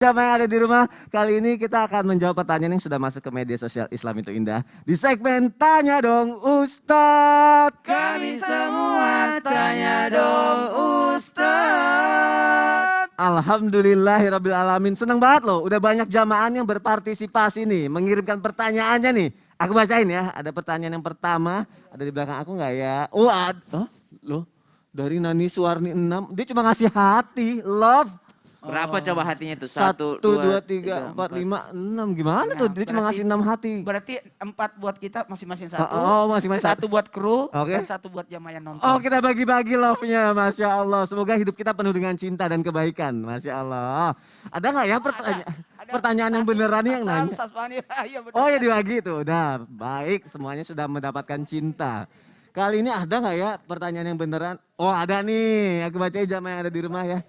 Siapa yang ada di rumah, kali ini kita akan menjawab pertanyaan yang sudah masuk ke media sosial Islam itu Indah. Di segmen Tanya Dong Ustadz. Kami semua tanya dong Ustadz. Alhamdulillahirrabbilalamin. Senang banget loh, udah banyak jamaah yang berpartisipasi nih, mengirimkan pertanyaannya nih. Aku bacain ya, ada pertanyaan yang pertama, ada di belakang aku nggak ya? Oh, loh, dari Nani Suwarni 6, dia cuma ngasih hati, love. Berapa coba hatinya itu? 1, 2, 3, 4, 5, 6. Gimana tuh? Dia cuma ngasih 6 hati. Berarti 4 buat kita masing-masing satu. Oh, masing-masing satu buat kru Oke. dan 1 buat jamaah yang nonton. Oh, kita bagi-bagi love-nya, Masya Allah. Semoga hidup kita penuh dengan cinta dan kebaikan, Masya Allah. Ada nggak ya pertanyaan yang beneran yang nanya? Oh ya dibagi tuh, udah baik. Semuanya sudah mendapatkan cinta. Kali ini ada nggak ya pertanyaan yang beneran? Oh ada nih, aku bacain jamaah yang ada di rumah ya.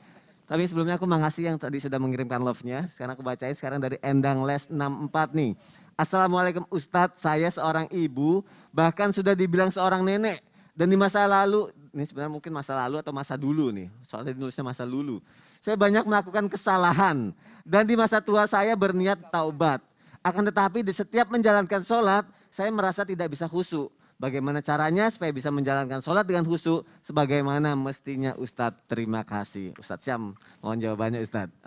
Tapi sebelumnya aku makasih yang tadi sudah mengirimkan love-nya. Sekarang aku bacain sekarang dari Endang Les 64 nih. Assalamualaikum Ustadz, saya seorang ibu, bahkan sudah dibilang seorang nenek. Dan di masa lalu, ini sebenarnya mungkin masa lalu atau masa dulu nih. Soalnya nulisnya masa dulu. Saya banyak melakukan kesalahan. Dan di masa tua saya berniat taubat. Akan tetapi di setiap menjalankan sholat, saya merasa tidak bisa khusyuk. Bagaimana caranya supaya bisa menjalankan sholat dengan khusyuk sebagaimana mestinya Ustadz? Terima kasih. Ustadz Syam, mohon jawabannya Ustadz.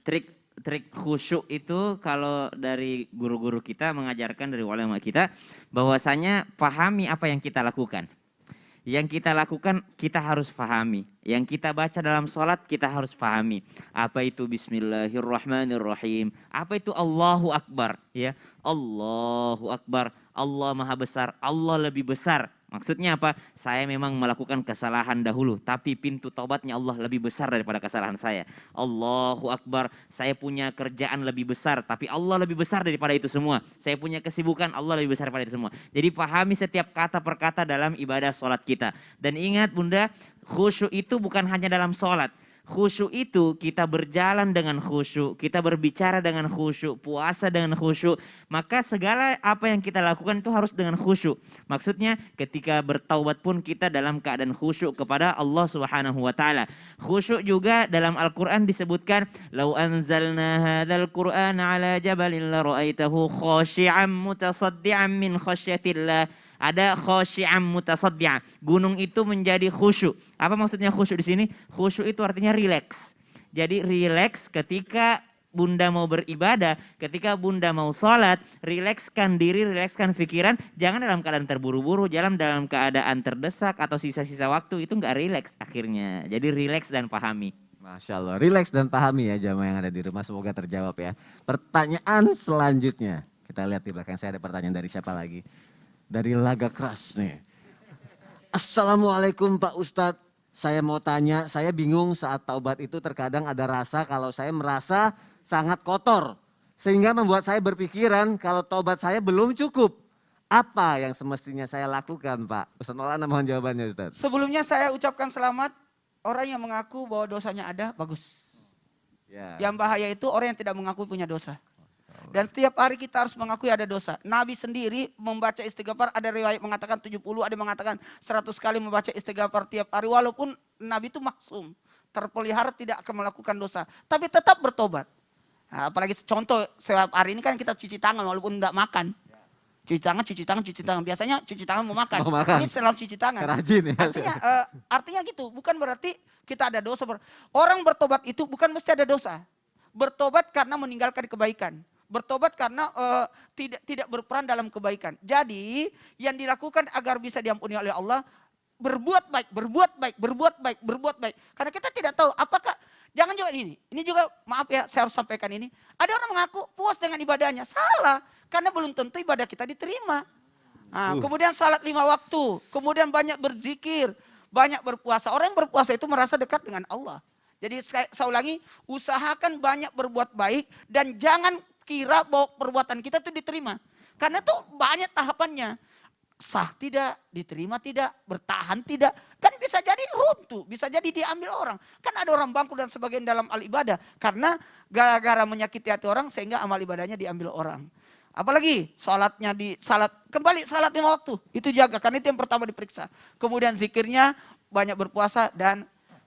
Trik khusyuk itu kalau dari guru-guru kita mengajarkan, dari ulama kita, bahwasanya pahami apa yang kita lakukan. Yang kita lakukan kita harus pahami. Yang kita baca dalam sholat kita harus pahami. Apa itu Bismillahirrahmanirrahim. Apa itu Allahu Akbar. Ya, Allahu Akbar. Allah Maha Besar. Allah lebih besar. Maksudnya apa? Saya memang melakukan kesalahan dahulu. Tapi pintu taubatnya Allah lebih besar daripada kesalahan saya. Allahu Akbar. Saya punya kerjaan lebih besar. Tapi Allah lebih besar daripada itu semua. Saya punya kesibukan. Allah lebih besar daripada itu semua. Jadi pahami setiap kata per kata dalam ibadah sholat kita. Dan ingat Bunda, khusyuk itu bukan hanya dalam sholat. Khusyuk itu kita berjalan dengan khusyuk, kita berbicara dengan khusyuk, puasa dengan khusyuk. Maka segala apa yang kita lakukan itu harus dengan khusyuk. Maksudnya ketika bertaubat pun kita dalam keadaan khusyuk kepada Allah Subhanahu wa taala. Khusyuk juga dalam Al-Qur'an disebutkan, "Lau anzalna hadzal Qur'ana 'ala jabalin la ra'aitahu khashi'an mutasaddian min khasyatillah." Ada khasyi'an mutasaddi'an. Gunung itu menjadi khusyuk. Apa maksudnya khusyuk di sini? Khusyuk itu artinya rileks. Jadi rileks ketika Bunda mau beribadah, ketika Bunda mau sholat, rilekskan diri, rilekskan pikiran. Jangan dalam keadaan terburu-buru, jangan dalam keadaan terdesak atau sisa-sisa waktu. Itu nggak rileks akhirnya. Jadi rileks dan pahami. Masya Allah, rileks dan pahami ya jamaah yang ada di rumah. Semoga terjawab ya. Pertanyaan selanjutnya. Kita lihat di belakang saya ada pertanyaan dari siapa lagi. Dari Laga Keras nih. Assalamualaikum Pak Ustadz. Saya mau tanya, saya bingung saat taubat itu terkadang ada rasa kalau saya merasa sangat kotor. Sehingga membuat saya berpikiran kalau taubat saya belum cukup. Apa yang semestinya saya lakukan Pak? Ustadz Maulana mohon jawabannya Ustadz. Sebelumnya saya ucapkan selamat orang yang mengaku bahwa dosanya ada, bagus. Ya. Yang bahaya itu orang yang tidak mengaku punya dosa. Dan setiap hari kita harus mengakui ada dosa. Nabi sendiri membaca istighfar, ada riwayat mengatakan 70, ada yang mengatakan 100 kali membaca istighfar tiap hari. Walaupun Nabi itu maksum, terpelihara tidak akan melakukan dosa. Tapi tetap bertobat. Nah, apalagi contoh, setiap hari ini kan kita cuci tangan walaupun tidak makan. Cuci tangan. Biasanya cuci tangan mau makan. Ini selalu cuci tangan. Rajin ya. Artinya gitu, bukan berarti kita ada dosa. Orang bertobat itu bukan mesti ada dosa. Bertobat karena meninggalkan kebaikan. Bertobat karena tidak berperan dalam kebaikan. Jadi yang dilakukan agar bisa diampuni oleh Allah, berbuat baik. Karena kita tidak tahu apakah, jangan juga ini juga maaf ya saya harus sampaikan ini. Ada orang mengaku puas dengan ibadahnya, salah. Karena belum tentu ibadah kita diterima. Nah, kemudian salat 5 waktu, kemudian banyak berzikir, banyak berpuasa. Orang yang berpuasa itu merasa dekat dengan Allah. Jadi saya ulangi, usahakan banyak berbuat baik dan jangan kira bahwa perbuatan kita itu diterima. Karena itu banyak tahapannya. Sah tidak, diterima tidak, bertahan tidak. Kan bisa jadi runtuh, bisa jadi diambil orang. Kan ada orang bangkrut dan sebagian dalam al-ibadah. Karena gara-gara menyakiti hati orang sehingga amal ibadahnya diambil orang. Apalagi salat 5 waktu. Itu jaga, karena itu yang pertama diperiksa. Kemudian zikirnya, banyak berpuasa dan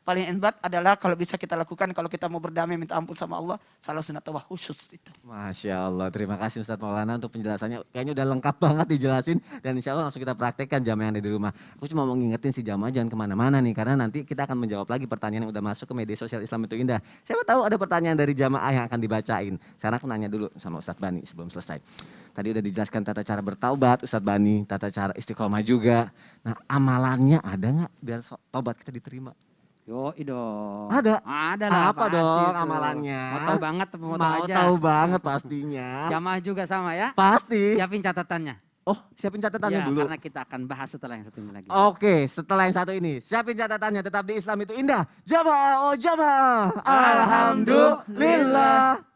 paling hebat adalah kalau bisa kita lakukan kalau kita mau berdamai minta ampun sama Allah, salah sunat tawah khusus itu. Masya Allah, terima kasih Ustadz Maulana untuk penjelasannya. Kayaknya udah lengkap banget dijelasin dan insya Allah langsung kita praktekkan jamaah yang ada di rumah. Aku cuma mau ngingetin si jamaah jangan kemana-mana nih, karena nanti kita akan menjawab lagi pertanyaan yang udah masuk ke media sosial Islam itu Indah. Siapa tahu ada pertanyaan dari jamaah yang akan dibacain. Sekarang aku nanya dulu sama Ustadz Bani sebelum selesai. Tadi udah dijelaskan tata cara bertaubat Ustadz Bani, tata cara istiqomah juga. Nah amalannya ada nggak biar taubat kita diterima? Yo, dong. Ada. Ada lah. Apa pasti dong itu. amalannya? Mau tahu banget apa mau tahu Mau aja? tahu banget pastinya. Jamaah juga sama ya. Pasti. Siapin catatannya. Oh, siapin catatannya Ya, dulu. karena kita akan bahas setelah yang satu ini lagi. Oke, setelah yang satu ini, siapin catatannya. Tetap di Islam itu Indah. Jamaah, oh jamaah. Alhamdulillah.